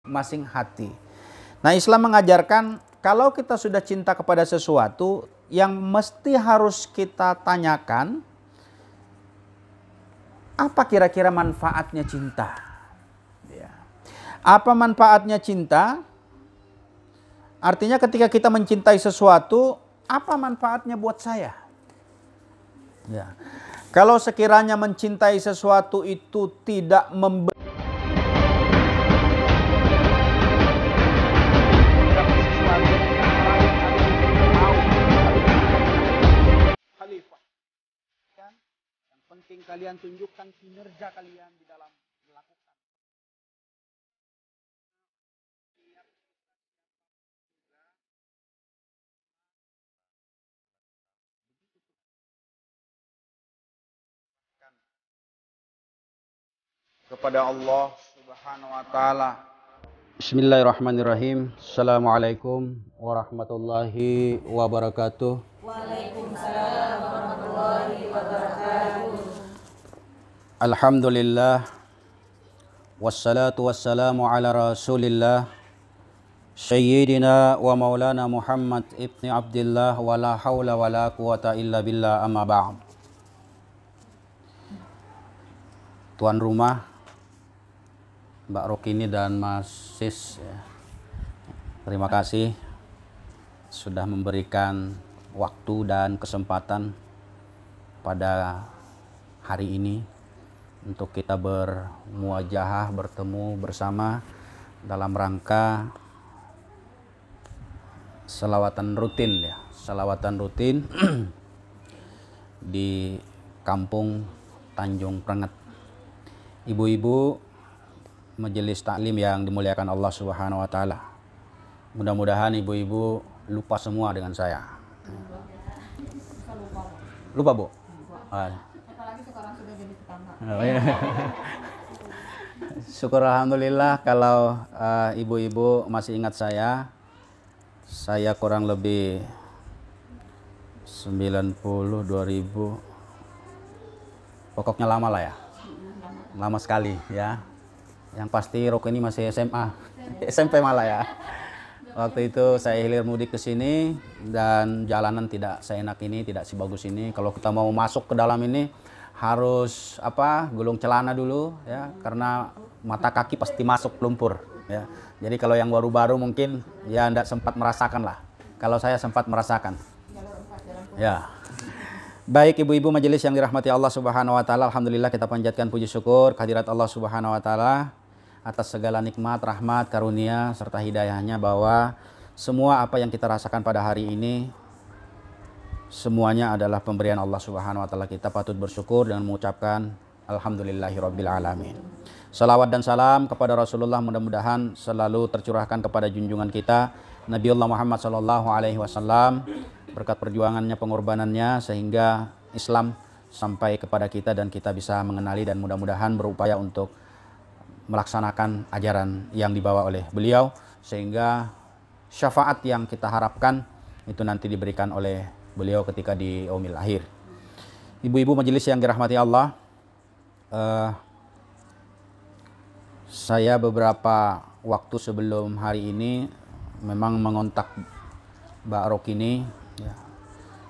masing hati. Nah, Islam mengajarkan kalau kita sudah cinta kepada sesuatu, yang mesti harus kita tanyakan, apa kira-kira manfaatnya cinta? Ya. Apa manfaatnya cinta? Artinya ketika kita mencintai sesuatu, apa manfaatnya buat saya? Ya. Kalau sekiranya mencintai sesuatu itu tidak memberi khalifah, yang penting kalian tunjukkan kinerja kalian di dalam melakukan. Kepada Allah Subhanahu wa taala. Bismillahirrahmanirrahim. Assalamualaikum warahmatullahi wabarakatuh. Waalaikumsalam warahmatullahi wabarakatuh. Alhamdulillah. Wassalatu wassalamu ala Rasulillah Sayyidina wa maulana Muhammad ibni Abdillah wa la hawla wa la quwata illa billah amma ba'd. Tuan rumah Mbak Rokini dan Mas Sis, ya. Terima kasih sudah memberikan waktu dan kesempatan pada hari ini untuk kita bermuajahah, bertemu bersama dalam rangka selawatan rutin, ya, selawatan rutin di Kampung Tanjung Prenget. Ibu-ibu majelis taklim yang dimuliakan Allah Subhanahu wa taala. Mudah-mudahan ibu-ibu lupa semua dengan saya. Lupa, Bu? Apalagi sekarang sudah jadi tetangga. Syukur alhamdulillah kalau ibu-ibu masih ingat saya. Saya kurang lebih 90 2000. Pokoknya lama lah ya. Lama sekali ya. Yang pasti Rokini masih SMA, SMP malah ya. Waktu itu saya hilir mudik ke sini dan jalanan tidak seenak ini, tidak sebagus ini. Kalau kita mau masuk ke dalam ini harus gulung celana dulu ya, karena mata kaki pasti masuk lumpur ya. Jadi kalau yang baru-baru mungkin ya tidak sempat merasakan lah. Kalau saya sempat merasakan. Ya. Baik ibu-ibu majelis yang dirahmati Allah Subhanahu wa taala, alhamdulillah kita panjatkan puji syukur kehadirat Allah Subhanahu wa taala atas segala nikmat, rahmat, karunia serta hidayahnya, bahwa semua apa yang kita rasakan pada hari ini semuanya adalah pemberian Allah Subhanahu wa taala. Kita patut bersyukur dan mengucapkan alhamdulillahirabbil alamin. Salawat dan salam kepada Rasulullah mudah-mudahan selalu tercurahkan kepada junjungan kita Nabiullah Muhammad sallallahu alaihi wasallam, berkat perjuangannya, pengorbanannya sehingga Islam sampai kepada kita dan kita bisa mengenali dan mudah-mudahan berupaya untuk melaksanakan ajaran yang dibawa oleh beliau sehingga syafaat yang kita harapkan itu nanti diberikan oleh beliau ketika di yaumil akhir. Ibu-ibu majelis yang dirahmati Allah, saya beberapa waktu sebelum hari ini memang mengontak Mbak Rokini ya,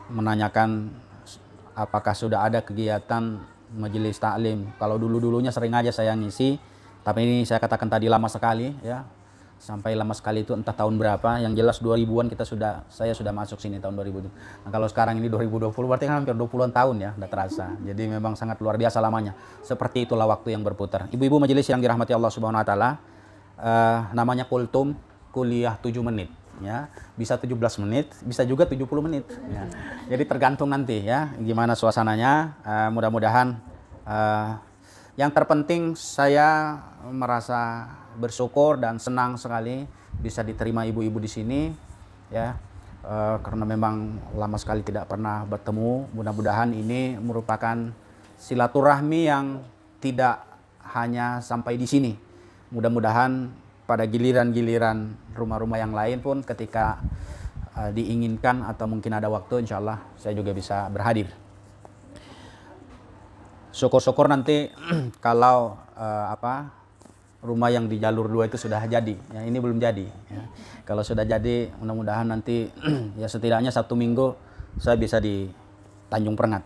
menanyakan apakah sudah ada kegiatan majelis taklim. Kalau dulu-dulunya sering aja saya ngisi, tapi ini saya katakan tadi lama sekali ya. Sampai lama sekali itu entah tahun berapa, yang jelas 2000-an saya sudah masuk sini tahun 2000. Nah, kalau sekarang ini 2020 berarti kan hampir 20-an tahun ya, udah terasa. Jadi memang sangat luar biasa lamanya. Seperti itulah waktu yang berputar. Ibu-ibu majelis yang dirahmati Allah Subhanahu wa taala, namanya kultum, kuliah 7 menit ya. Bisa 17 menit, bisa juga 70 menit ya. Jadi tergantung nanti ya gimana suasananya. Mudah-mudahan yang terpenting saya merasa bersyukur dan senang sekali bisa diterima ibu-ibu di sini ya, karena memang lama sekali tidak pernah bertemu. Mudah-mudahan ini merupakan silaturahmi yang tidak hanya sampai di sini. Mudah-mudahan pada giliran-giliran rumah-rumah yang lain pun ketika diinginkan atau mungkin ada waktu, insya Allah saya juga bisa berhadir. Syukur-syukur nanti kalau rumah yang di jalur 2 itu sudah jadi. Ya, ini belum jadi. Ya. Kalau sudah jadi, mudah-mudahan nanti ya setidaknya 1 minggu saya bisa di Tanjung Perengat.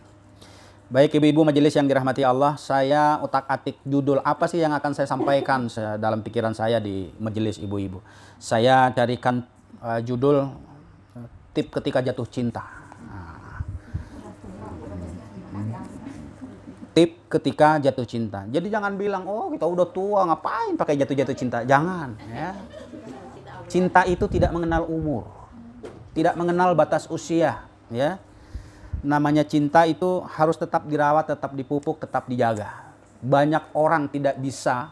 Baik ibu-ibu majelis yang dirahmati Allah, saya utak-atik judul apa sih yang akan saya sampaikan dalam pikiran saya di majelis ibu-ibu. Saya carikan judul tip ketika jatuh cinta. Tip ketika jatuh cinta. Jadi jangan bilang, oh kita udah tua ngapain pakai jatuh-jatuh cinta. Jangan. Ya. Cinta itu tidak mengenal umur, tidak mengenal batas usia. Ya. Namanya cinta itu harus tetap dirawat, tetap dipupuk, tetap dijaga. Banyak orang tidak bisa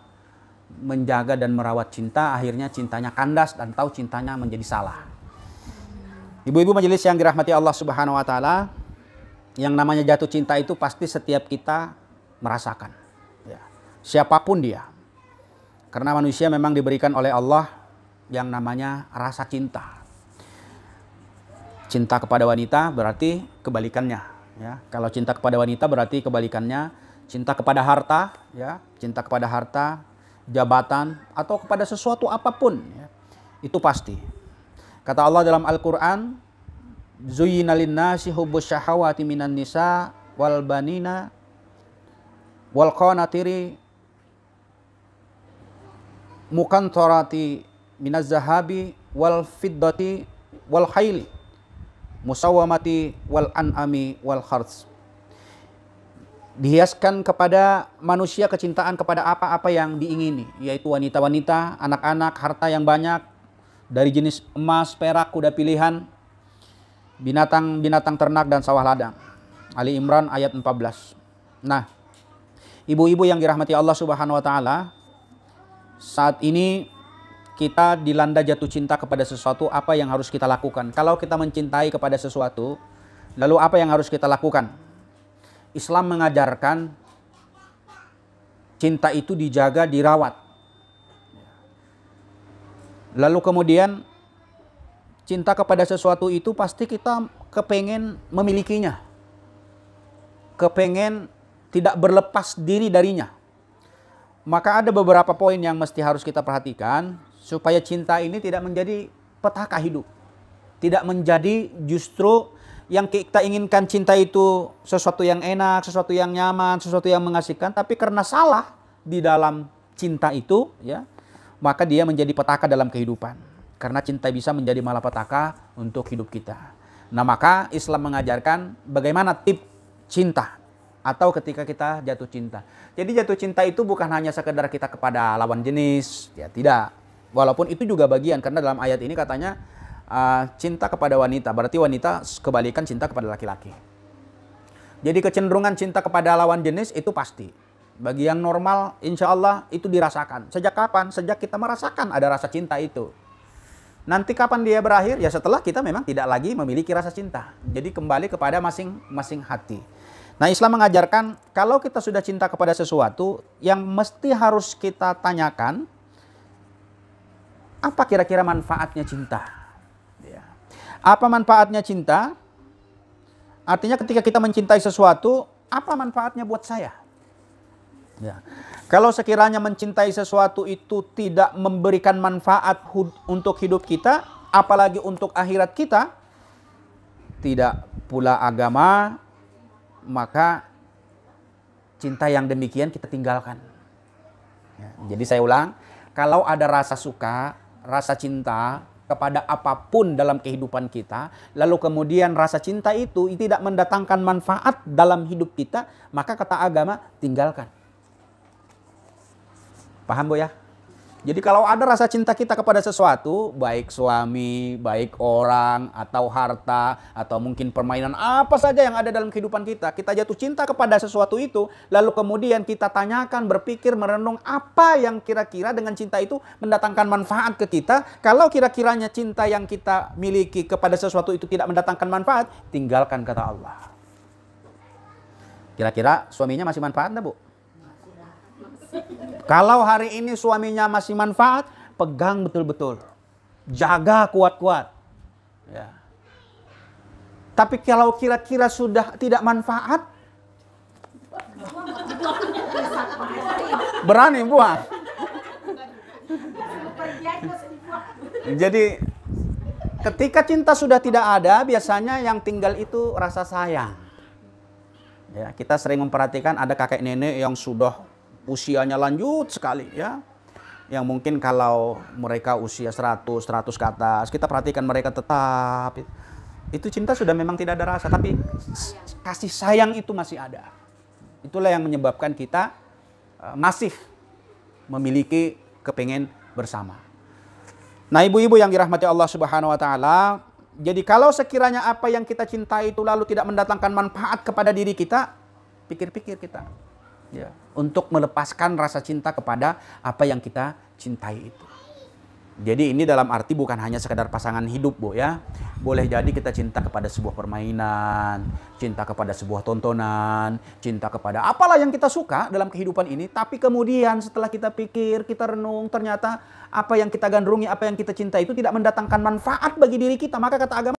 menjaga dan merawat cinta, akhirnya cintanya kandas dan tahu cintanya menjadi salah. Ibu-ibu majelis yang dirahmati Allah Subhanahu wa taala, yang namanya jatuh cinta itu pasti setiap kita merasakan. Ya. Siapapun dia. Karena manusia memang diberikan oleh Allah yang namanya rasa cinta. Cinta kepada wanita berarti kebalikannya. Ya. Kalau cinta kepada wanita berarti kebalikannya cinta kepada harta, ya. Cinta kepada harta, jabatan, atau kepada sesuatu apapun. Ya. Itu pasti. Kata Allah dalam Al-Quran, Zuyyina linnasi hubbus syahawati minan nisa wal banina wal qanatiri mukantarati minaz zahabi wal fiddati wal khayli musawwamati wal an'ami wal kharz. Dihiaskan kepada manusia kecintaan kepada apa-apa yang diingini, yaitu wanita-wanita, anak-anak, harta yang banyak dari jenis emas, perak, kuda pilihan, binatang-binatang ternak dan sawah ladang. Ali Imran ayat 14. Nah, ibu-ibu yang dirahmati Allah Subhanahu wa taala, saat ini kita dilanda jatuh cinta kepada sesuatu, apa yang harus kita lakukan? Kalau kita mencintai kepada sesuatu, lalu apa yang harus kita lakukan? Islam mengajarkan cinta itu dijaga, dirawat. Lalu kemudian cinta kepada sesuatu itu pasti kita kepengen memilikinya. Kepengen tidak berlepas diri darinya. Maka ada beberapa poin yang mesti harus kita perhatikan supaya cinta ini tidak menjadi petaka hidup. Tidak menjadi justru yang kita inginkan cinta itu sesuatu yang enak, sesuatu yang nyaman, sesuatu yang mengasihkan. Tapi karena salah di dalam cinta itu, ya, maka dia menjadi petaka dalam kehidupan. Karena cinta bisa menjadi malapetaka untuk hidup kita. Nah, maka Islam mengajarkan bagaimana tip cinta atau ketika kita jatuh cinta. Jadi jatuh cinta itu bukan hanya sekedar kita kepada lawan jenis, ya tidak. Walaupun itu juga bagian, karena dalam ayat ini katanya cinta kepada wanita, berarti wanita kebalikan cinta kepada laki-laki. Jadi kecenderungan cinta kepada lawan jenis itu pasti. Bagi yang normal, insya Allah itu dirasakan. Sejak kapan? Sejak kita merasakan ada rasa cinta itu. Nanti kapan dia berakhir? Ya setelah kita memang tidak lagi memiliki rasa cinta. Jadi kembali kepada masing-masing hati. Nah, Islam mengajarkan kalau kita sudah cinta kepada sesuatu, yang mesti harus kita tanyakan, apa kira-kira manfaatnya cinta? Ya. Apa manfaatnya cinta? Artinya ketika kita mencintai sesuatu, apa manfaatnya buat saya? Ya. Kalau sekiranya mencintai sesuatu itu tidak memberikan manfaat untuk hidup kita, apalagi untuk akhirat kita, tidak pula agama, maka cinta yang demikian kita tinggalkan. Ya. Jadi saya ulang, kalau ada rasa suka, rasa cinta kepada apapun dalam kehidupan kita, lalu kemudian rasa cinta itu tidak mendatangkan manfaat dalam hidup kita, maka kata agama, tinggalkan. Paham Bu ya? Jadi kalau ada rasa cinta kita kepada sesuatu, baik suami, baik orang, atau harta, atau mungkin permainan, apa saja yang ada dalam kehidupan kita, kita jatuh cinta kepada sesuatu itu, lalu kemudian kita tanyakan, berpikir, merenung apa yang kira-kira dengan cinta itu mendatangkan manfaat ke kita. Kalau kira-kiranya cinta yang kita miliki kepada sesuatu itu tidak mendatangkan manfaat, tinggalkan kata Allah. Kira-kira suaminya masih manfaat enggak Bu? Kalau hari ini suaminya masih manfaat, pegang betul-betul. Jaga kuat-kuat. Ya. Tapi kalau kira-kira sudah tidak manfaat, berani buang. Jadi ketika cinta sudah tidak ada, biasanya yang tinggal itu rasa sayang. Ya, kita sering memperhatikan ada kakek nenek yang sudah usianya lanjut sekali ya. Yang mungkin kalau mereka usia 100 ke atas, kita perhatikan mereka tetap itu cinta sudah memang tidak ada rasa, tapi kasih sayang itu masih ada. Itulah yang menyebabkan kita masih memiliki kepengen bersama. Nah, ibu-ibu yang dirahmati Allah Subhanahu wa taala, jadi kalau sekiranya apa yang kita cintai itu lalu tidak mendatangkan manfaat kepada diri kita, pikir-pikir kita. Ya, untuk melepaskan rasa cinta kepada apa yang kita cintai itu. Jadi ini dalam arti bukan hanya sekadar pasangan hidup, Bu ya. Boleh jadi kita cinta kepada sebuah permainan, cinta kepada sebuah tontonan, cinta kepada apalah yang kita suka dalam kehidupan ini, tapi kemudian setelah kita pikir, kita renung, ternyata apa yang kita gandrungi, apa yang kita cintai itu tidak mendatangkan manfaat bagi diri kita, maka kata agama